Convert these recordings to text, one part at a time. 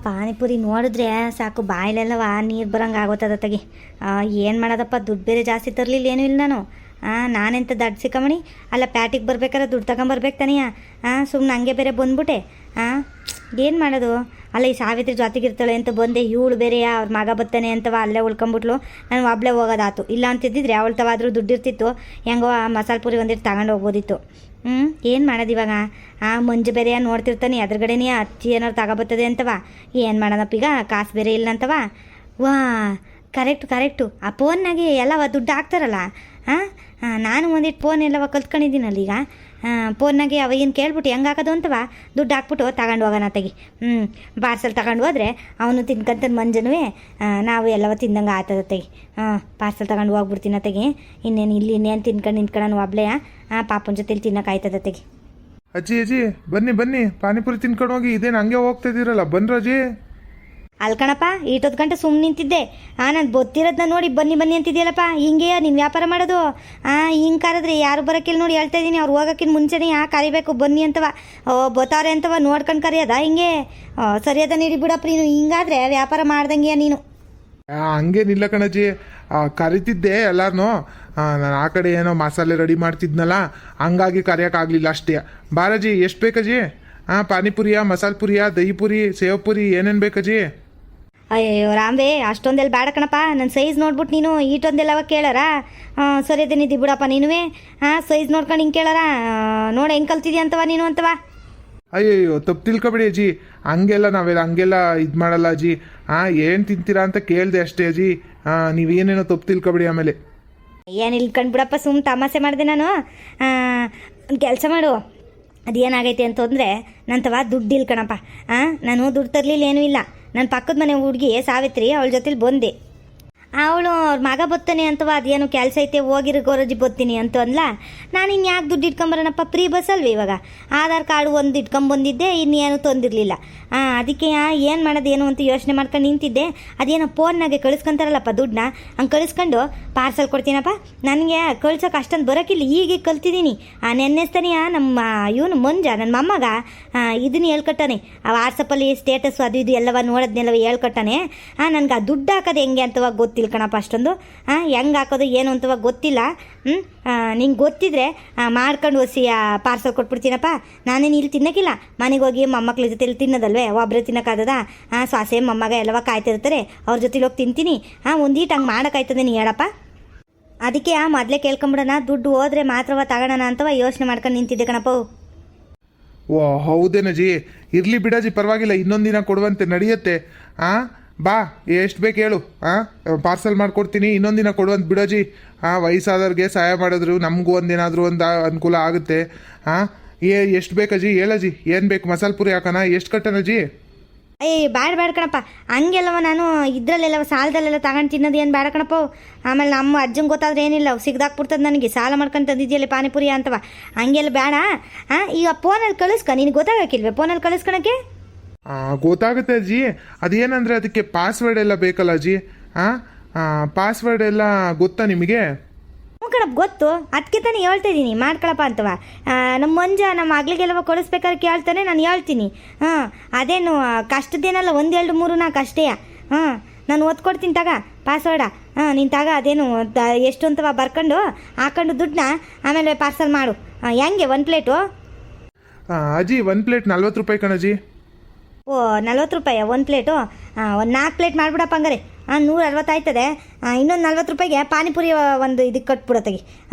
ಪಾನಿಪುರಿ ನೋಡಿದ್ರೆ ಸಾಕು ಬಾಯಿಲೆಲ್ಲವ ನೀರು ಬರೋಂಗೆ ಆಗೋತದ ತಗಿ. ಏನು ಮಾಡೋದಪ್ಪ, ದುಡ್ಡು ಬೇರೆ ಜಾಸ್ತಿ ತರಲಿಲ್ಲ ಏನೂ ಇಲ್ಲ ನಾನು. ನಾನೆಂತ ದಡ್ಡ ಸಿಕ್ಕಮಣಿ ಅಲ್ಲ, ಪ್ಯಾಟಿಗೆ ಬರ್ಬೇಕಾದ್ರೆ ದುಡ್ಡು ತಗೊಂಬರ್ಬೇಕು ತಾನೆಯಾ. ಸುಮ್ಮನೆ ಹಂಗೆ ಬೇರೆ ಬಂದ್ಬಿಟ್ಟೆ. ಏನು ಮಾಡೋದು. ಅಲ್ಲ, ಈ ಸಾವಿತ್ರಿ ಜೊತೆಗಿರ್ತಾಳೆ ಅಂತ ಬಂದೆ, ಇವಳು ಬೇರೆಯಾ ಅವ್ರ ಮಗ ಬರ್ತಾನೆ ಅಂತವ ಅಲ್ಲೇ ಉಳ್ಕೊಂಬಿಟ್ಲು. ನಾನು ಒಬ್ಳೆ ಹೋಗೋದಾತು. ಇಲ್ಲ ಅಂತಿದ್ದಿದ್ರೆ ಅವಳು ತವಾದ್ರೂ ದುಡ್ಡಿರ್ತಿತ್ತು, ಹೆಂಗೋ ಮಸಾಲೆ ಪುರಿ ಒಂದಿಟ್ಟು ತಗೊಂಡು ಹೋಗ್ಬೋದಿತ್ತು. ಏನು ಮಾಡೋದು ಇವಾಗ. ಮಂಜು ಬೇರೆ ನೋಡ್ತಿರ್ತಾನೆ, ಎದುರುಗಡೆನೇ ಅಚ್ಚಿ ಏನಾರು ತಗೋಬರ್ತದೆ ಅಂತವ. ಏನು ಮಾಡೋದಪ್ಪ ಈಗ, ಕಾಸು ಬೇರೆ ಇಲ್ಲ ಅಂತವ. ವಾ, ಕರೆಕ್ಟು. ಆ ಫೋನ್ನಾಗೆ ಎಲ್ಲವ ದುಡ್ಡು ಹಾಕ್ತಾರಲ್ಲ. ನಾನು ಒಂದಿಟ್ಟು ಫೋನ್ ಎಲ್ಲವ ಕಲ್ತ್ಕೊಂಡಿದ್ದೀನಲ್ಲ ಈಗ. ಫೋನ್ನಾಗೆ ಅವ ಏನು ಕೇಳ್ಬಿಟ್ಟು ಹೆಂಗೆ ಹಾಕೋದು ಅಂತವ ದುಡ್ಡು ಹಾಕ್ಬಿಟ್ಟು ತಗೊಂಡು ಹೋಗೋಣ ತೆಗಿ. ಪಾರ್ಸಲ್ ತಗೊಂಡು ಹೋದ್ರೆ ಅವನು ತಿನ್ಕಂತಾನೆ ಮಂಜನೂ, ನಾವು ಎಲ್ಲವ ತಿಂದಂಗೆ ಆತದ ತೆಗಿ. ಪಾರ್ಸಲ್ ತಗೊಂಡು ಹೋಗ್ಬಿಡ್ತೀನಿ ತೆಗಿ. ಇನ್ನೇನು ತಿನ್ಕೊಂಡು ನಿಂತ್ಕೊಂಡು ಒಬ್ಳೆಯ ಪಾಪನ ಜೊತೆಲಿ ತಿನ್ನೋಕ್ಕಾಯ್ತದ ತೆಗಿ. ಅಜ್ಜಿ ಬನ್ನಿ ಪಾನಿಪುರಿ ತಿನ್ಕೊಂಡು ಹೋಗಿ. ಇದೇನು ಹಂಗೆ ಹೋಗ್ತಾ ಇದ್ದೀರಲ್ಲ, ಬನ್ರಜ್ಜಿ. ಅಲ್ಕಣಪ್ಪ, ಈಟೊತ್ತು ಗಂಟೆ ಸುಮ್ಮನೆ ನಿಂತಿದ್ದೆ. ನಾನು ಗೊತ್ತಿರೋದನ್ನ ನೋಡಿ ಬನ್ನಿ ಅಂತಿದ್ಯಲ್ಲಪ್ಪ. ಹಿಂಗೆ ನೀನು ವ್ಯಾಪಾರ ಮಾಡೋದು. ಹಿಂಗೆ ಕರೆದ್ರೆ ಯಾರು ಬರೋಕ್ಕಿಲ್ಲ ನೋಡಿ, ಹೇಳ್ತಾ ಇದ್ದೀನಿ. ಅವ್ರು ಹೋಗೋಕ್ಕಿಂತ ಮುಂಚೆನೇ ಕರಿಬೇಕು ಬನ್ನಿ ಅಂತವ. ಬತ್ತಾವ್ರೆ ಅಂತವ ನೋಡ್ಕೊಂಡು ಕರೆಯೋದ ಹಿಂಗೆ. ಸರಿಯಾದ ನೀಡಿ ಬಿಡಪ್ಪ ನೀನು. ಹಿಂಗಾದ್ರೆ ವ್ಯಾಪಾರ ಮಾಡ್ದಂಗೆ ನೀನು. ಹಂಗೇನಿಲ್ಲ ಕಣಜ್ಜಿ, ಕರಿತಿದ್ದೆ ಎಲ್ಲಾರನ್ನೂ. ನಾನು ಆ ಕಡೆ ಏನೋ ಮಸಾಲೆ ರೆಡಿ ಮಾಡ್ತಿದ್ನಲ್ಲ, ಹಂಗಾಗಿ ಕರೆಯೋಕ್ಕಾಗಲಿಲ್ಲ ಅಷ್ಟೇ. ಬಾರಜ್ಜಿ, ಎಷ್ಟು ಬೇಕಜ್ಜಿ? ಪಾನಿಪುರಿಯ, ಮಸಾಲೆ ಪುರಿಯ, ದಹಿ ಪುರಿ, ಸೇವ್ ಪುರಿ, ಏನೇನು ಬೇಕಜ್ಜಿ? ಅಯ್ಯೋ ರಾಂಬೆ, ಅಷ್ಟೊಂದೆಲ್ಲ ಬೇಡ ಕಣಪ್ಪ. ನನ್ನ ಸೈಜ್ ನೋಡ್ಬಿಟ್ಟು ನೀನು ಈಟೊಂದೆಲ್ಲವ ಕೇಳಾರ. ಸರಿಯಾದ ನಿದ್ದಿ ಬಿಡಪ್ಪ ನೀನುವೇ. ಸೈಜ್ ನೋಡ್ಕೊಂಡು ಹಿಂಗೆ ಕೇಳಾರ. ನೋಡಿ ಹೆಂಗೆ ಕಲ್ತಿದ್ಯಾ ಅಂತವ ನೀನು ಅಂತವ. ಅಯ್ಯಯ್ಯೋ, ತಪ್ಪು ತಿಳ್ಕೊಬೇಡಿ ಅಜ್ಜಿ. ಹಂಗೆಲ್ಲ ಇದು ಮಾಡಲ್ಲ ಅಜ್ಜಿ. ಏನು ತಿಂತೀರಾ ಅಂತ ಕೇಳಿದೆ ಅಷ್ಟೇ ಅಜ್ಜಿ. ನೀವೇನೇನೋ ತಪ್ಪು ತಿಳ್ಕೊಬೇಡಿ. ಆಮೇಲೆ ಏನು ಇಲ್ಕೊಂಡ್ಬಿಡಪ್ಪ, ಸುಮ್ಮನೆ ತಮಾಷೆ ಮಾಡಿದೆ ನಾನು. ಒಂದು ಕೆಲಸ ಮಾಡು. ಅದೇನಾಗೈತೆ ಅಂತಂದರೆ ನಂತವ ದುಡ್ಡು ಇಲ್ಲ ಕಣಪ್ಪ. ನಾನು ದುಡ್ಡು ತರಲಿಲ್ಲ ಏನೂ ಇಲ್ಲ. ನನ್ನ ಪಕ್ಕದ ಮನೆ ಹುಡುಗಿ ಸಾವಿತ್ರಿ, ಅವಳ ಜೊತೆಲಿ ಬಂದೆ. ಅವಳು ಅವ್ರ ಮಗ ಬತ್ತಾನೆ ಅಂತವ, ಅದೇನು ಕೆಲಸ ಐತೆ ಹೋಗಿರೋ ಗೋರಜಿ ಬತ್ತೀನಿ ಅಂತ ಅಂದ್ಲ. ನಾನು ಇನ್ನು ಯಾಕೆ ದುಡ್ಡು ಇಟ್ಕೊಂಬರೋಣಪ್ಪ, ಫ್ರೀ ಬಸ್ ಅಲ್ವ ಇವಾಗ. ಆಧಾರ್ ಕಾರ್ಡು ಒಂದು ಇಟ್ಕೊಂಬಂದಿದ್ದೆ, ಇನ್ನೇನು ತಂದಿರಲಿಲ್ಲ. ಅದಕ್ಕೆ ಏನು ಮಾಡೋದು ಏನು ಅಂತ ಯೋಚನೆ ಮಾಡ್ಕೊಂಡು ನಿಂತಿದ್ದೆ. ಅದೇನೋ ಫೋನ್ನಾಗೆ ಕಳಿಸ್ಕೊಂತಾರಲ್ಲಪ್ಪ ದುಡ್ಡನ್ನ, ಹಂಗೆ ಕಳಿಸ್ಕೊಂಡು ಪಾರ್ಸಲ್ ಕೊಡ್ತೀನಪ್ಪ. ನನಗೆ ಕಳ್ಸೋಕೆ ಅಷ್ಟೊಂದು ಬರೋಕ್ಕಿಲ್ಲ, ಈಗ ಕಲ್ತಿದ್ದೀನಿ. ನೆನ್ನೆಸ್ತಾನೆಯ ನಮ್ಮ ಇವನು ಮಂಜ ನನ್ನ ಮೊಮ್ಮಗ ಇದನ್ನು ಹೇಳ್ಕೊಟ್ಟಾನೆ. ಆ ವಾಟ್ಸಪ್ಪಲ್ಲಿ ಸ್ಟೇಟಸ್ಸು ಅದು ಇದು ಎಲ್ಲವ ನೋಡೋದನ್ನೆಲ್ಲವ ಹೇಳ್ಕೊಟ್ಟಾನೆ. ನನಗೆ ಆ ದುಡ್ಡು ಹಾಕೋದು ಹೆಂಗೆ ಅಂತವ ಗೊತ್ತಿಲ್ಲ ಕಣಪ್ಪ ಅಷ್ಟೊಂದು. ಹೆಂಗೆ ಹಾಕೋದು ಏನು ಅಂತವ ಗೊತ್ತಿಲ್ಲ. ನಿಂಗೆ ಗೊತ್ತಿದ್ರೆ ಮಾಡ್ಕೊಂಡು ಹೊಸಿ ಪಾರ್ಸಲ್ ಕೊಟ್ಬಿಡ್ತೀನಪ್ಪ. ನಾನೇನು ಇಲ್ಲಿ ತಿನ್ನೋಕ್ಕಿಲ್ಲ, ಮನೆಗೆ ಹೋಗಿ ಮೊಮ್ಮಕ್ಳ ಜೊತೆಲಿ ತಿನ್ನೋದಲ್ವೇ, ಒಬ್ಬರೇ ತಿನ್ನೋಕ್ಕಾಗದ. ಸೊಸೆ ಮೊಮ್ಮಗ ಎಲ್ಲವ ಕಾಯ್ತಿರ್ತಾರೆ, ಅವ್ರ ಜೊತೆಲಿ ಹೋಗಿ ತಿಂತೀನಿ. ಒಂದೀಟು ಹಂಗೆ ಮಾಡೋಕ್ಕಾಯ್ತದೆ ನೀ ಹೇಳಪ್ಪ. ಅದಕ್ಕೆ ಮೊದಲೇ ಕೇಳ್ಕೊಂಬಿಡೋಣ, ದುಡ್ಡು ಹೋದ್ರೆ ಮಾತ್ರವ ತಗೋಣ ಅಂತವ ಯೋಚನೆ ಮಾಡ್ಕೊಂಡು ನಿಂತಿದ್ದೆ ಕಣಪ್ಪ. ಓ ಹೌದೇನಜ್ಜಿ, ಇರಲಿ ಬಿಡಜ್ಜಿ, ಪರವಾಗಿಲ್ಲ. ಇನ್ನೊಂದು ದಿನ ಕೊಡುವಂತೆ ನಡೆಯುತ್ತೆ. ಬಾ, ಎಷ್ಟು ಬೇಕು ಹೇಳು. ಪಾರ್ಸಲ್ ಮಾಡಿಕೊಡ್ತೀನಿ. ಇನ್ನೊಂದು ದಿನ ಕೊಡುವಂತ ಬಿಡಜ್ಜಿ. ವಯಸ್ಸಾದವ್ರಿಗೆ ಸಹಾಯ ಮಾಡಿದ್ರು ನಮಗೂ ಒಂದೇನಾದರೂ ಒಂದು ಅನುಕೂಲ ಆಗುತ್ತೆ. ಎಷ್ಟು ಬೇಕಜ್ಜಿ ಹೇಳಜ್ಜಿ, ಏನು ಬೇಕು? ಮಸಾಲೆ ಪುರಿ ಹಾಕೋಣ? ಎಷ್ಟು ಕಟ್ಟನಜ್ಜಿ? ಬೇಡ ಕಣಪ್ಪ. ಹಂಗೆಲ್ಲವ ನಾನು ಇದ್ರಲ್ಲೆಲ್ಲವ ಸಾಲದಲ್ಲೆಲ್ಲ ತಗೊಂಡು ತಿನ್ನೋದು ಏನು ಬೇಡ ಕಣಪ್ಪ. ಆಮೇಲೆ ನಮ್ಮ ಅಜ್ಜಂಗೆ ಗೊತ್ತಾದ್ರೆ ಏನಿಲ್ಲ, ಸಿಗ್ದಾಕ್ಬಿಡ್ತದೆ ನನಗೆ. ಸಾಲ ಮಾಡ್ಕೊಂಡು ತಂದಿದ್ಯಲ್ಲ ಪಾನಿಪುರಿ ಅಂತವ. ಹಂಗೆಲ್ಲ ಬೇಡ. ಈಗ ಫೋನಲ್ಲಿ ಕಳಿಸ್ಕ. ನಿನಗೆ ಗೊತ್ತಾಗಕ್ಕಿಲ್ವೇ ಫೋನಲ್ಲಿ ಕಳಿಸ್ಕೊಳಕ್ಕೆ? ಗೊತ್ತಾಗುತ್ತೆ ಅಜ್ಜಿ. ಅದೇನಂದರೆ ಅದಕ್ಕೆ ಪಾಸ್ವರ್ಡ್ ಎಲ್ಲ ಬೇಕಲ್ಲ ಅಜ್ಜಿ. ಪಾಸ್ವರ್ಡ್ ಎಲ್ಲ ಗೊತ್ತಾ ನಿಮಗೆ? ಕಣಪ್ಪ ಗೊತ್ತು, ಅದಕ್ಕೆ ತಾನೇ ಹೇಳ್ತಾ ಇದ್ದೀನಿ ಮಾಡ್ಕೊಳಪ್ಪ ಅಂತವ. ನಮ್ಮ ಮಂಜ ನಮ್ಮ ಮಗಳಿಗೆಲ್ಲವ ಕಳಿಸ್ಬೇಕಾದ್ರೆ ಕೇಳ್ತಾನೆ, ನಾನು ಹೇಳ್ತೀನಿ. ಅದೇನು ಕಷ್ಟದೇನಲ್ಲ, 1 2 3 4 ಅಷ್ಟೇ. ನಾನು ಓದ್ಕೊಡ್ತೀನಿ ತಗ ಪಾಸ್ವರ್ಡ. ನೀನು ತಗ, ಅದೇನು ಎಷ್ಟು ಅಂತವ ಬರ್ಕೊಂಡು ಹಾಕೊಂಡು ದುಡ್ಡನ್ನ ಆಮೇಲೆ ಪಾರ್ಸಲ್ ಮಾಡು. ಹೆಂಗೆ 1 ಪ್ಲೇಟು? ಅಜ್ಜಿ 1 ಪ್ಲೇಟ್ 40 ರೂಪಾಯಿ ಕಣಜ್ಜಿ. ಓ 40 ರೂಪಾಯಿ 1 ಪ್ಲೇಟು? ಒಂದು 4 ಪ್ಲೇಟ್ ಮಾಡಿಬಿಡಪ್ಪ ಹಂಗಾರೆ. 160 ಆಯ್ತದೆ. ಇನ್ನೊಂದು 40 ರೂಪಾಯಿಗೆ ಪಾನಿಪುರಿ ಒಂದು ಇದಕ್ಕೆ ಕಟ್ಬಿಡು ತೆಗಿ.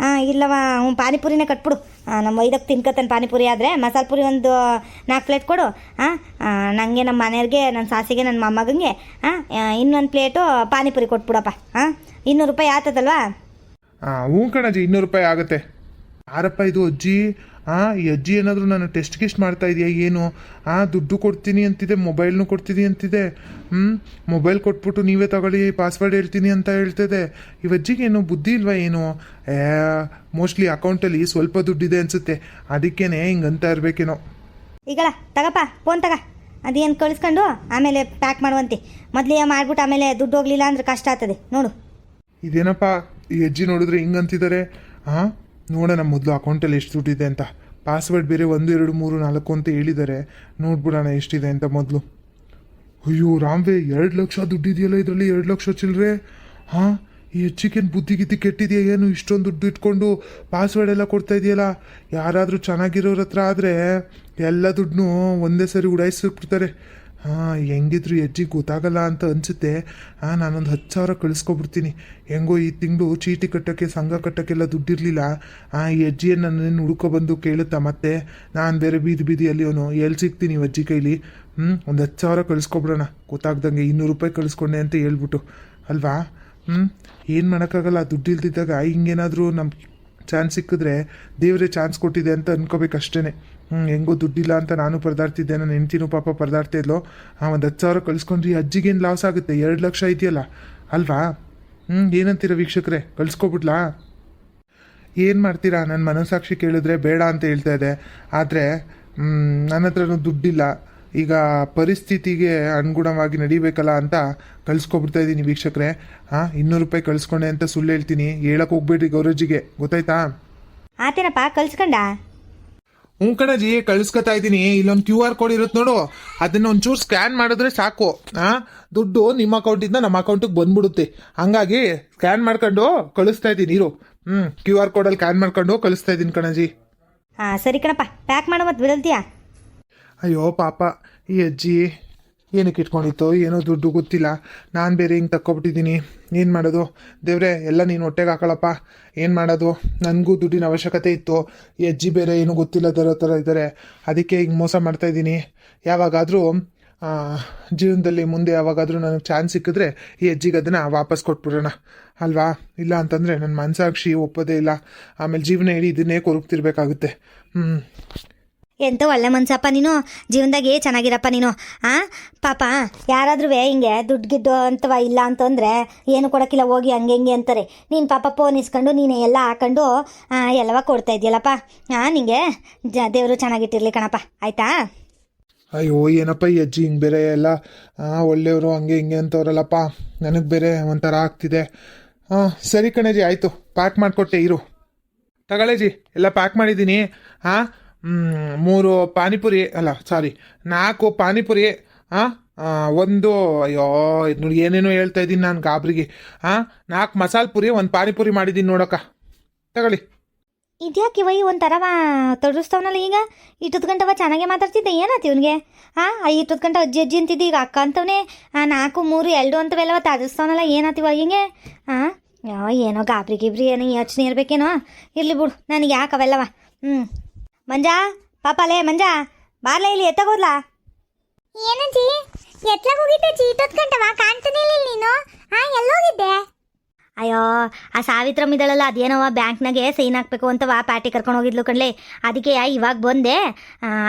ಇಲ್ಲವ ಪಾನಿಪುರಿನೇ ಕಟ್ಬಿಡು. ನಮ್ಮ ಇದಕ್ಕೆ ತಿನ್ಕತ್ತಾನೆ ಪಾನಿಪುರಿ ಆದರೆ. ಮಸಾಲೆ ಪುರಿ ಒಂದು 4 ಪ್ಲೇಟ್ ಕೊಡು. ನನಗೆ ನಮ್ಮ ಮನೆಯವ್ರಿಗೆ, ನನ್ನ ಸಾಸಿಗೆ, ನನ್ನ ಮೊಮ್ಮಗಂಗೆ ಇನ್ನೊಂದು ಪ್ಲೇಟು ಪಾನಿಪುರಿ ಕೊಟ್ಬಿಡಪ್ಪ. 200 ರೂಪಾಯಿ ಆಗ್ತದಲ್ವಾ? ಹ್ಞೂ ಕಣಜ್ಜಿ, 200 ರೂಪಾಯಿ ಆಗುತ್ತೆ. ಯಾರಪ್ಪ ಇದು ಅಜ್ಜಿ? ಈ ಅಜ್ಜಿ ಏನಾದರೂ ನಾನು ಟೆಸ್ಟ್ ಗಿಸ್ಟ್ ಮಾಡ್ತಾ ಇದೆಯಾ ಏನು? ದುಡ್ಡು ಕೊಡ್ತೀನಿ ಅಂತಿದೆ, ಮೊಬೈಲ್ನು ಕೊಡ್ತೀನಿ ಅಂತಿದೆ. ಮೊಬೈಲ್ ಕೊಟ್ಬಿಟ್ಟು ನೀವೇ ತಗೊಳ್ಳಿ, ಪಾಸ್ವರ್ಡ್ ಹೇಳ್ತೀನಿ ಅಂತ ಹೇಳ್ತಿದೆ. ಇವಜ್ಜಿಗೆ ಏನು ಬುದ್ಧಿ ಇಲ್ವಾ ಏನು? ಮೋಸ್ಟ್ಲಿ ಅಕೌಂಟಲ್ಲಿ ಸ್ವಲ್ಪ ದುಡ್ಡಿದೆ ಅನಿಸುತ್ತೆ, ಅದಕ್ಕೇನೆ ಹಿಂಗಂತ ಇರಬೇಕೇನೋ. ಈಗಳ ತಗಪ್ಪ ಫೋನ್ ತಗ. ಅದೇನು ಕಳಿಸ್ಕೊಂಡು ಆಮೇಲೆ ಪ್ಯಾಕ್ ಮಾಡುವಂತೆ. ಮೊದಲೇ ಮಾಡ್ಬಿಟ್ಟು ಆಮೇಲೆ ದುಡ್ಡು ಹೋಗ್ಲಿಲ್ಲ ಅಂದ್ರೆ ಕಷ್ಟ ಆಗ್ತದೆ ನೋಡು. ಇದೇನಪ್ಪ ಈ ಅಜ್ಜಿ ನೋಡಿದ್ರೆ ಹಿಂಗಂತಿದ್ದಾರೆ. ನೋಡೋಣ ಮೊದಲು ಅಕೌಂಟಲ್ಲಿ ಎಷ್ಟು ದುಡ್ಡಿದೆ ಅಂತ. ಪಾಸ್ವರ್ಡ್ ಬೇರೆ 1 2 3 4 ಅಂತ ಹೇಳಿದ್ದಾರೆ. ನೋಡ್ಬಿಡೋಣ ಎಷ್ಟಿದೆ ಅಂತ ಮೊದಲು. ಅಯ್ಯೋ ರಾಮ್ವೆ 2 ಲಕ್ಷ ದುಡ್ಡಿದೆಯಲ್ಲ ಇದರಲ್ಲಿ, 2 ಲಕ್ಷ ಚಿಲ್ಲರೆ. ಹಾಂ, ಈ ಹೆಚ್ಚಿಗೇನು ಬುದ್ಧಿ ಗಿದ್ದಿ ಕೆಟ್ಟಿದೆಯಾ ಏನು? ಇಷ್ಟೊಂದು ದುಡ್ಡು ಇಟ್ಕೊಂಡು ಪಾಸ್ವರ್ಡ್ ಎಲ್ಲ ಕೊಡ್ತಾ ಇದೆಯಲ್ಲ. ಯಾರಾದರೂ ಚೆನ್ನಾಗಿರೋರ ಹತ್ರ ಆದರೆ ಎಲ್ಲ ದುಡ್ಡನ್ನೂ ಒಂದೇ ಸರಿ ಉಡಾಯಿಸ್ಬಿಡ್ತಾರೆ. ಹಾಂ, ಹೆಂಗಿದ್ರು ಹೆಜ್ಜಿಗೆ ಗೊತ್ತಾಗಲ್ಲ ಅಂತ ಅನಿಸುತ್ತೆ. ಹಾಂ, ನಾನೊಂದು 10,000 ಕಳಿಸ್ಕೊಬಿಡ್ತೀನಿ. ಹೆಂಗೋ ಈ ತಿಂಗಳು ಚೀಟಿ ಕಟ್ಟೋಕ್ಕೆ ಸಂಘ ಕಟ್ಟೋಕ್ಕೆಲ್ಲ ದುಡ್ಡಿರಲಿಲ್ಲ. ಹಾಂ, ಈ ಅಜ್ಜಿಯನ್ನು ನನ್ನನ್ನು ಹುಡ್ಕೊಬಂದು ಕೇಳುತ್ತಾ ಮತ್ತೆ ನಾನು ಬೇರೆ ಬೀದಿಯಲ್ಲಿ ಅವನು ಎಲ್ಲಿ ಸಿಗ್ತೀನಿ ಅಜ್ಜಿ ಕೈಲಿ. ಒಂದು 10,000 ಕಳಿಸ್ಕೊಬಿಡೋಣ, ಗೊತ್ತಾಗ್ದಂಗೆ 200 ರೂಪಾಯಿ ಕಳಿಸ್ಕೊಂಡೆ ಅಂತ ಹೇಳ್ಬಿಟ್ಟು ಅಲ್ವಾ. ಏನು ಮಾಡೋಕ್ಕಾಗಲ್ಲ, ದುಡ್ಡು ಇಲ್ದಿದ್ದಾಗ ಹಿಂಗೇನಾದರೂ ನಮ್ಮ ಚಾನ್ಸ್ ಸಿಕ್ಕಿದ್ರೆ ದೇವರೇ ಚಾನ್ಸ್ ಕೊಟ್ಟಿದೆ ಅಂತ ಅನ್ಕೋಬೇಕಷ್ಟೇ. ಹೆಂಗೋ ದುಡ್ಡಿಲ್ಲ ಅಂತ ನಾನು ಪರದಾಡ್ತಿದ್ದೆ, ನನ್ನ ಹೆಂಡ್ತಿನೂ ಪಾಪ ಪರದಾಡ್ತಾ ಇದ್ಲು. ಒಂದು 10,000 ಕಳಿಸ್ಕೊಂಡ್ರಿ, ಅಜ್ಜಿಗೇನು ಲಾಸ್ ಆಗುತ್ತೆ? 2 ಲಕ್ಷ ಇದೆಯಲ್ಲ ಅಲ್ವಾ. ಏನಂತೀರ ವೀಕ್ಷಕರೇ, ಕಳಿಸ್ಕೊಬಿಡ್ಲಾ? ಏನು ಮಾಡ್ತೀರಾ? ನನ್ನ ಮನಸ್ಸಾಕ್ಷಿ ಕೇಳಿದ್ರೆ ಬೇಡ ಅಂತ ಹೇಳ್ತಾ ಇದೆ. ಆದರೆ ನನ್ನ ಹತ್ರನೂ ದುಡ್ಡಿಲ್ಲ. ಈಗ ಪರಿಸ್ಥಿತಿಗೆ ಅನುಗುಣವಾಗಿ ನಡಿಬೇಕಲ್ಲ ಅಂತ ಕಳಿಸ್ಕೊಬಿಡ್ತಾ ಇದ್ದೀನಿ ವೀಕ್ಷಕರೇ. 200 ರೂಪಾಯಿ ಕಳಿಸ್ಕೊಂಡೆ ಅಂತ ಸುಳ್ಳು ಹೇಳ್ತೀನಿ, ಹೇಳಕ್ಕೆ ಹೋಗ್ಬೇಡ್ರಿ ಗೌರಜ್ಜಿಗೆ, ಗೊತ್ತಾಯ್ತಾ? ಆತೇನಪ್ಪ ಕಳ್ಸ್ಕೊಂಡ? ಕಣಜಿ, ಕಳಿಸ್ಕೊತಾ ಇದ್ದೀನಿ. ಇಲ್ಲೊಂದು QR ಕೋಡ್ ಇರುತ್ತೆ ನೋಡು, ಅದನ್ನ ಒಂಚೂರು ಸ್ಕ್ಯಾನ್ ಮಾಡಿದ್ರೆ ಸಾಕು. ದುಡ್ಡು ನಿಮ್ಮ ಅಕೌಂಟಿಂದ ನಮ್ಮ ಅಕೌಂಟಿಗೆ ಬಂದ್ಬಿಡುತ್ತೆ. ಹಂಗಾಗಿ ಸ್ಕ್ಯಾನ್ ಮಾಡ್ಕೊಂಡು ಕಳಿಸ್ತಾ ಇದ್ದೀನಿ ಇರು. QR ಕೋಡಲ್ಲಿ ಸ್ಕ್ಯಾನ್ ಮಾಡ್ಕೊಂಡು ಕಳಿಸ್ತಾ ಇದ್ದೀನಿ ಕಣಜಿ. ಹಾಂ ಸರಿ ಕಣಪ್ಪ, ಪ್ಯಾಕ್ ಮಾಡೋ ಮತ್ತೆ ಬಿಡಲ್ತೀಯಾ? ಅಯ್ಯೋ ಪಾಪ ಈ ಅಜ್ಜಿ ಏನಕ್ಕೆ ಇಟ್ಕೊಂಡಿತ್ತು ಏನೋ, ದುಡ್ಡು ಗೊತ್ತಿಲ್ಲ. ನಾನು ಬೇರೆ ಹಿಂಗೆ ತಕ್ಕೊಬಿಟ್ಟಿದ್ದೀನಿ. ಏನು ಮಾಡೋದು ದೇವ್ರೆ, ಎಲ್ಲ ನೀನು ಹೊಟ್ಟೆಗೆ ಹಾಕೊಳ್ಳಪ್ಪ. ಏನು ಮಾಡೋದು, ನನಗೂ ದುಡ್ಡಿನ ಅವಶ್ಯಕತೆ ಇತ್ತು. ಈ ಅಜ್ಜಿ ಬೇರೆ ಏನೂ ಗೊತ್ತಿಲ್ಲ ಥರ ಇದ್ದಾರೆ, ಅದಕ್ಕೆ ಹಿಂಗೆ ಮೋಸ ಮಾಡ್ತಾಯಿದ್ದೀನಿ. ಯಾವಾಗಾದರೂ ಜೀವನದಲ್ಲಿ ಮುಂದೆ ಯಾವಾಗಾದರೂ ನನಗೆ ಚಾನ್ಸ್ ಸಿಕ್ಕಿದ್ರೆ ಈ ಅಜ್ಜಿಗೆ ಅದನ್ನು ವಾಪಸ್ ಕೊಟ್ಬಿಡೋಣ ಅಲ್ವಾ. ಇಲ್ಲ ಅಂತಂದರೆ ನನ್ನ ಮನಸಾಕ್ಷಿ ಒಪ್ಪೋದೇ ಇಲ್ಲ. ಆಮೇಲೆ ಜೀವನ ಇಡೀ ಇದನ್ನೇ ಕೊರಗ್ತಿರ್ಬೇಕಾಗುತ್ತೆ. ಎಂತ ಒಳ್ಳೆ ಮನ್ಸಪ್ಪ ನೀನು, ಜೀವನದಾಗೆ ಚೆನ್ನಾಗಿರಪ್ಪ ನೀನು. ಪಾಪ ಯಾರಾದ್ರೂ ಹಿಂಗೆ ದುಡ್ಡು ಗಿಡ್ಡು ಅಂತವ ಇಲ್ಲ ಅಂತಂದರೆ ಏನು ಕೊಡೋಕ್ಕಿಲ್ಲ, ಹೋಗಿ ಹಂಗೆ ಹಿಂಗೆ ಅಂತಾರೆ. ನೀನು ಪಾಪ ಫೋನ್ ಇಸ್ಕೊಂಡು ನೀನು ಎಲ್ಲ ಹಾಕೊಂಡು ಎಲ್ಲವ ಕೊಡ್ತಾ ಇದೆಯಲ್ಲಪ್ಪ. ನಿಂಗೆ ದೇವರು ಚೆನ್ನಾಗಿಟ್ಟಿರ್ಲಿ ಕಣಪ್ಪ, ಆಯಿತಾ? ಅಯ್ಯೋ ಏನಪ್ಪ ಈ ಅಜ್ಜಿ ಹಿಂಗೆ ಬೇರೆ ಎಲ್ಲ ಒಳ್ಳೆಯವರು ಹಂಗೆ ಹಿಂಗೆ ಅಂತವ್ರಲ್ಲಪ್ಪ, ನನಗೆ ಬೇರೆ ಒಂಥರ ಆಗ್ತಿದೆ. ಸರಿ ಕಣಜಿ, ಆಯಿತು, ಪ್ಯಾಕ್ ಮಾಡಿಕೊಟ್ಟೆ ಇರು. ತಗೊಳ್ಳೇಜಿ, ಎಲ್ಲ ಪ್ಯಾಕ್ ಮಾಡಿದ್ದೀನಿ. 3 ಪಾನಿಪುರಿ ಅಲ್ಲ ಸಾರಿ 4 ಪಾನಿಪುರಿ. ಒಂದು ಅಯ್ಯೋ ನೋಡಿ ಏನೇನೋ ಹೇಳ್ತಾ ಇದ್ದೀನಿ ನಾನು ಗಾಬ್ರಿಗೆ. 4 ಮಸಾಲೆ ಪುರಿ, 1 ಪಾನಿಪುರಿ ಮಾಡಿದ್ದೀನಿ ನೋಡಕ್ಕ, ತಗೊಳ್ಳಿ. ಇದ್ಯಾಕೆ ವೈ ಒಂಥರವ ತೊಡಗಿಸ್ತಾವನಲ್ಲ ಈಗ? ಇಟ್ಟದ ಗಂಟವ ಚೆನ್ನಾಗೆ ಮಾತಾಡ್ತಿದ್ದೆ, ಏನಾಯ್ತು ಇವನಿಗೆ? ಇಟ್ಟದ ಗಂಟ ಅಜ್ಜಿ ಅಂತಿದ್ದೆ, ಈಗ ಅಕ್ಕ ಅಂತವನೇ 4, 3, 2 ಅಂತವೆಲ್ಲವ ತಾಡಿಸ್ತಾವನಲ್ಲ, ಏನಾತಿವ ಹಿಂಗೆ? ಏನೋ ಗಾಬ್ರಿ ಗಿಬ್ರಿ ಏನೋ ಯೋಚನೆ ಇರಬೇಕೇನೋ. ಇರಲಿ ಬಿಡು, ನನಗೆ ಯಾಕೆ ಅವೆಲ್ಲವ. ಮಂಜಾ, ಪಾಪಾಲೇ ಮಂಜಾ, ಬಾರ್ಲ ಇಲ್ಲಿ ಎತ್ತಗೋದ್ಲಾ? ಏನಜ್ಜಿ ಎತ್ಲಾಗ ಹೋಗಿದ್ದೆ? ಇಟ್ಟೊತ್ತು ಗಂಟವ ಕಾಣ್ತಾನೆ ಇಲ್ಲ ನೀನು. ಎಲ್ಲೋಗಿದ್ದೆ? ಅಯ್ಯೋ, ಆ ಸಾವಿತ್ರಮ್ಮ ಇದ್ದಾಳಲ್ಲ, ಅದೇನವ ಬ್ಯಾಂಕ್ನಾಗೆ ಸೈನ್ ಹಾಕ್ಬೇಕು ಅಂತವ ಪ್ಯಾಟಿ ಕರ್ಕೊಂಡು ಹೋಗಿದ್ಲು ಕಣ್ಲೆ, ಅದಕ್ಕೆ ಇವಾಗ ಬಂದೆ.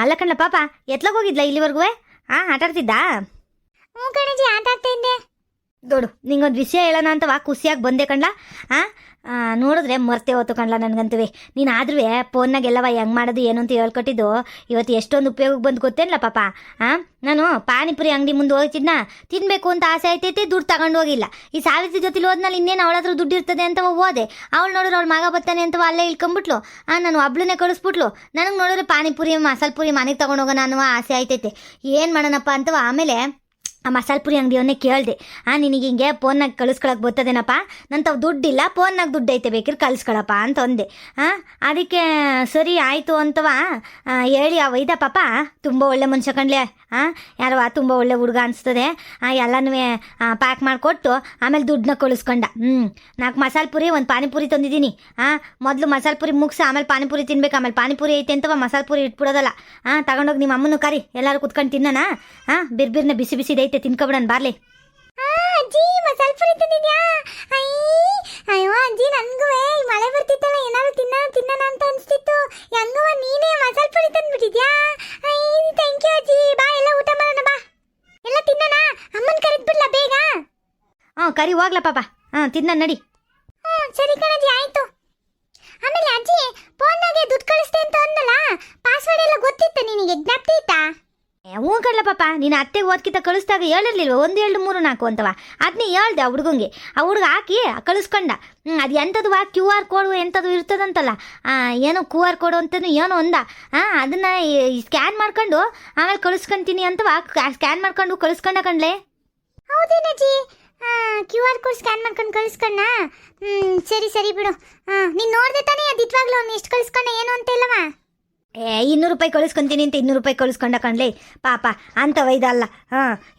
ಅಲ್ಲ ಕಣ್ಲ ಪಾಪ, ಎತ್ಲಾಗ ಹೋಗಿದ್ಲ ಇಲ್ಲಿವರೆಗೂ? ಆಟಾಡ್ತಿದ್ದ? ಹ್ಞೂ ಕಣಜ್ಜಿ, ಆಟ ಆಗ್ತಾ ಇದ್ದೆ. ದೊಡ್ಡು ನಿಂಗೊಂದು ವಿಷಯ ಹೇಳೋಣ ಅಂತವ ಖುಷಿಯಾಗಿ ಬಂದೆ ಕಣ್ಲ. ನೋಡಿದ್ರೆ ಮರ್ತೆ ಹೋತು ಕಣ್ಲ ನನಗಂತವೇ. ನೀನು ಆದ್ರೂ ಫೋನ್ನಾಗೆಲ್ಲವ ಹೆಂಗೆ ಮಾಡೋದು ಏನು ಅಂತ ಹೇಳ್ಕೊಟ್ಟಿದ್ದು ಇವತ್ತು ಎಷ್ಟೊಂದು ಉಪಯೋಗಕ್ಕೆ ಬಂದು ಗೊತ್ತೇನಲ್ಲ ಪಾಪ. ನಾನು ಪಾನಿಪುರಿ ಅಂಗಡಿ ಮುಂದೆ ಹೋಗ್ತಿದ್ನ, ತಿನ್ನಬೇಕು ಅಂತ ಆಸೆ ಆಯ್ತೈತಿ, ದುಡ್ಡು ತಗೊಂಡು ಹೋಗಿಲ್ಲ. ಈ ಸಾವಿತ್ರಿ ಜೊತೆಲಿ ಹೋದ್ನಲ್ಲಿ ಇನ್ನೇನು ಅವಳತ್ರ ದುಡ್ಡು ಇರ್ತದೆ ಅಂತ ಹೋದೆ. ಅವಳು ನೋಡಿದ್ರೆ ಅವ್ಳ ಮಗ ಬರ್ತಾನೆ ಅಂತವ ಅಲ್ಲೇ ಇಳ್ಕೊಂಬಿಟ್ಲು. ನಾನು ಒಬ್ಳನ್ನೇ ಕಳಿಸ್ಬಿಟ್ಲು. ನನಗೆ ನೋಡಿದ್ರೆ ಪಾನಿಪುರಿ ಮಸಾಲೆ ಪುರಿ ಮನೆಗೆ ತೊಗೊಂಡೋಗೋಣ ಅನ್ನುವ ಆಸೆ ಆಯ್ತೈತೆ. ಏನು ಮಾಡೋಣಪ್ಪ ಅಂತವ ಆಮೇಲೆ ಆ ಮಸಾಲೆ ಪುರಿ ಅಂಗಡಿಯವನ್ನೇ ಕೇಳಿದೆ, ನಿನಗೆ ಹಿಂಗೆ ಫೋನ್ನಾಗ ಕಳಿಸ್ಕೊಳಕ್ಕೆ ಬರ್ತದೇನಪ್ಪ, ನನ್ನ ತಾವು ದುಡ್ಡಿಲ್ಲ, ಫೋನ್ನಾಗ ದುಡ್ಡು ಐತೆ, ಬೇಕಿದ್ರೆ ಕಳಿಸ್ಕೊಳಪ್ಪ ಅಂತ ಅಂದೆ. ಅದಕ್ಕೆ ಸರಿ ಆಯಿತು ಅಂತವ ಹೇಳಿ ಒಯ್ದ ಪಾಪ. ತುಂಬ ಒಳ್ಳೆ ಮನುಷ್ಯ ಕಣ್ಲೆ. ಯಾರವ ತುಂಬ ಒಳ್ಳೆ ಹುಡುಗ ಅನಿಸ್ತದೆ. ಎಲ್ಲನೂ ಪ್ಯಾಕ್ ಮಾಡಿಕೊಟ್ಟು ಆಮೇಲೆ ದುಡ್ಡನ್ನ ಕಳಿಸ್ಕೊಂಡ. 4 ಮಸಾಲೆ ಪುರಿ, 1 ಪಾನಿಪುರಿ ತಂದಿದ್ದೀನಿ. ಮೊದಲು ಮಸಾಲೆ ಪುರಿ ಮುಗಿಸಿ ಆಮೇಲೆ ಪಾನಿಪುರಿ ತಿನ್ಬೇಕು. ಆಮೇಲೆ ಪಾನಿಪುರಿ ಐತೆ ಅಂತವ ಮಸಾಲೆ ಪುರಿ ಇಟ್ಬಿಡೋದಲ್ಲ. ತಗೊಂಡೋಗಿ ನಿಮ್ಮ ಅಮ್ಮನೂ ಕರಿ, ಎಲ್ಲರೂ ಕುತ್ಕೊಂಡು ತಿನ್ನೋಣ. ಬಿರ್ಬಿರ್ನ ಬಿಸಿ ಬಿಸಿದೈತೆ, ತಿನ್ಕೊಬಿಡೋಣ ಬಾರ್ಲಿ. ಅಜ್ಜಿ ಮಸಾಲೆ ಪುರಿ ತಿಂದಿದ್ಯಾ? ಅಯ್ಯೋ ಅಜ್ಜಿ, ನನ್ಗೂ ಈ ಮಳೆ ಬರ್ತಿತ್ತಲ್ಲ, ಏನಾದ್ರು ತಿನ್ನೋಣ ಅಂತ ಅನ್ಸ್ತಿತ್ತು. ಹೆಂಗವ ನೀನೇ ಮಸಾಲೆ ಪುರಿ ತಂದ್ಬಿಟ್ಟಿದ್ಯಾ? ಥ್ಯಾಂಕ್ ಯು ಅಜ್ಜಿ. ಬಾ, ಎಲ್ಲ ಊಟ ಮಾಡೋಣ, ಬಾ ಎಲ್ಲ ತಿನ್ನೋಣ. ಅಮ್ಮನ ಕರೆದ್ಬಿಡ್ಲಾ ಬೇಗ? ಕರಿ ಹೋಗ್ಲಾ ಪಾಪ. ತಿನ್ನ ನಡಿ. ಸರಿ ಕಣಜ್ಜಿ, ಆಯ್ತು. ಆಮೇಲೆ ಅಜ್ಜಿ ಫೋನ್ನಾಗೆ ದುಡ್ಡು ಕಳಿಸ್ತೆ ಅಂತ ಅಂದಲ್ಲ, ಪಾಸ್ವರ್ಡ್ ಎಲ್ಲ ಗೊತ್ತಿತ್ತ ನಿನಗೆ? ಜ್ಞಾಪಕ ಇತ್ತಾ? ಹ್ಞೂ ಕಡ್ಲ ಪಾಪ ನೀನು ಅತ್ತೆಗೆ ಓದ್ಕಿತ ಕಳಿಸ್ದಾಗ ಹೇಳಿರ್ಲಿಲ್ವ 1 2 3 4 ಅಂತವ ಅದನ್ನೇ ಹೇಳ್ದೆ ಆ ಹುಡುಗಂಗೆ ಆ ಹುಡುಗ ಹಾಕಿ ಕಳಿಸ್ಕೊಂಡ. ಅದು ಎಂಥದ್ದು QR ಕೋಡು ಎಂಥದ್ದು ಇರ್ತದಂತಲ್ಲ, ಏನೋ QR ಕೋಡು ಅಂತನೂ ಏನೋ ಒಂದ ಅದನ್ನು ಸ್ಕ್ಯಾನ್ ಮಾಡ್ಕೊಂಡು ಆಮೇಲೆ ಕಳಿಸ್ಕೊಂತೀನಿ ಅಂತವ ಸ್ಕ್ಯಾನ್ ಮಾಡ್ಕೊಂಡು ಕಳಿಸ್ಕೊಂಡ ಕಣ್ಲೆ. ಹೌದೇನಜ್ಜಿ? QR ಕೋಡ್ ಸ್ಕ್ಯಾನ್ ಮಾಡ್ಕೊಂಡು ಕಳಿಸ್ಕೊಂಡ. ಸರಿ ಸರಿ ಬಿಡು. ನೀನು ನೋಡ್ದೆ ತಾನೇ ಅದಿತ್ವಾಗ್ಲೂ ಅವ್ನು ಎಷ್ಟು ಕಳಿಸ್ಕೊಂಡ ಏನು ಅಂತ ಇಲ್ಲವ? 200 ರೂಪಾಯಿ ಕಳಿಸ್ಕೊಂತೀನಿ ಅಂತ 200 ರೂಪಾಯಿ ಕಳಿಸ್ಕೊಂಡ ಕಣ್ಲೆ ಪಾಪ ಅಂತವ ಇದಲ್ಲ.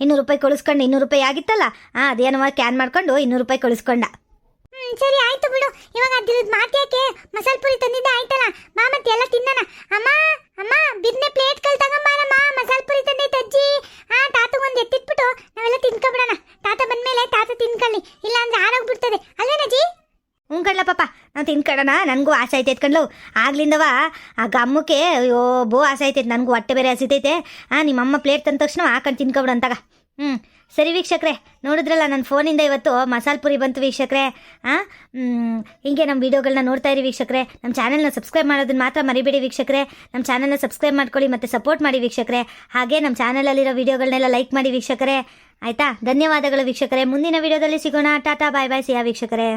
200 ರೂಪಾಯಿ ಕಳಿಸ್ಕೊಂಡು 200 ರೂಪಾಯಿ ಆಗಿತ್ತಲ್ಲ ಅದೇನವ ಕ್ಯಾನ್ ಮಾಡ್ಕೊಂಡು 200 ರೂಪಾಯಿ ಕಳಿಸ್ಕೊಂಡ. ಸರಿ ಆಯ್ತು ಬಿಡು. ಇವಾಗ ಅದ್ರದ್ದು ಮಾತ್ಯಾಕೆ? ಮಸಾಲೆ ಪುರಿ ತಂದಿದ್ದೆ ಆಯ್ತಲ್ಲ, ಬಾ ಮತ್ತೆ ಎಲ್ಲ ತಿನ್ನೋಣ. ಅಮ್ಮ ಅಮ್ಮ ಬಿರ್ನೆ ಪ್ಲೇಟ್ಗಳು ತಗೊಂಬಾರಮ್ಮ, ಮಸಾಲೆ ಪುರಿ ತಂದೈತೆ ಅಜ್ಜಿ. ತಾತ ಒಂದು ಎತ್ತಿಟ್ಬಿಟ್ಟು ನಾವೆಲ್ಲ ತಿನ್ಕೊಬಿಡೋಣ. ತಾತ ಬಂದ್ಮೇಲೆ ತಾತ ತಿನ್ಕೊಳ್ಳಿ, ಇಲ್ಲ ಅಂದ್ರೆ ಆರೋಗ್ಬಿಡ್ತದೆ ಅಲ್ವೇನಜ್ಜಿ? ಹ್ಞೂ ಕಣ್ಲ ಪಾಪ ನಾವು ತಿನ್ಕೊಳ್ಳೋಣ. ನನಗೂ ಆಸೆ ಐತೈತೆ ಕಣ್ಲು ಆಗ್ಲಿಂದವ ಆ ಗಮ್ಮಕ್ಕೆ. ಅಯ್ಯೋ ಬೋ ಆಸೆ ಐತೈತೆ ನನಗೂ, ಹೊಟ್ಟೆ ಬೇರೆ ಹಸಿತೈತೆ. ನಿಮ್ಮಮ್ಮ ಪ್ಲೇಟ್ ತಂದ ತಕ್ಷಣ ಹಾಕೊಂಡು ತಿನ್ಕೊಬಿಡು ಅಂತಾಗ. ಸರಿ ವೀಕ್ಷಕ್ರೆ, ನೋಡಿದ್ರಲ್ಲ ನನ್ನ ಫೋನಿಂದ ಇವತ್ತು ಮಸಾಲೆ ಪುರಿ ಬಂತು ವೀಕ್ಷಕ್ರೆ. ಹಿಂಗೆ ನಮ್ಮ ವೀಡಿಯೋಗಳನ್ನ ನೋಡ್ತಾ ಇರಿ ವೀಕ್ಷಕ್ರೆ. ನಮ್ಮ ಚಾನಲ್ನ ಸಬ್ಸ್ಕ್ರೈಬ್ ಮಾಡೋದನ್ನ ಮಾತ್ರ ಮರಿಬೇಡಿ ವೀಕ್ಷಕ್ರೆ. ನಮ್ಮ ಚಾನಲ್ನ ಸಬ್ಸ್ಕ್ರೈಬ್ ಮಾಡ್ಕೊಳ್ಳಿ ಮತ್ತು ಸಪೋರ್ಟ್ ಮಾಡಿ ವೀಕ್ಷಕ್ರೆ. ಹಾಗೆ ನಮ್ಮ ಚಾನಲಲ್ಲಿರೋ ವೀಡಿಯೋಗಳನ್ನೆಲ್ಲ ಲೈಕ್ ಮಾಡಿ ವೀಕ್ಷಕ್ರೆ. ಆಯಿತಾ? ಧನ್ಯವಾದಗಳು ವೀಕ್ಷಕರೇ. ಮುಂದಿನ ವೀಡಿಯೋದಲ್ಲಿ ಸಿಗೋಣ. ಟಾಟಾ ಬಾಯ್ ಬಾಯ್. ಸಿಯಾ ವೀಕ್ಷಕರೇ.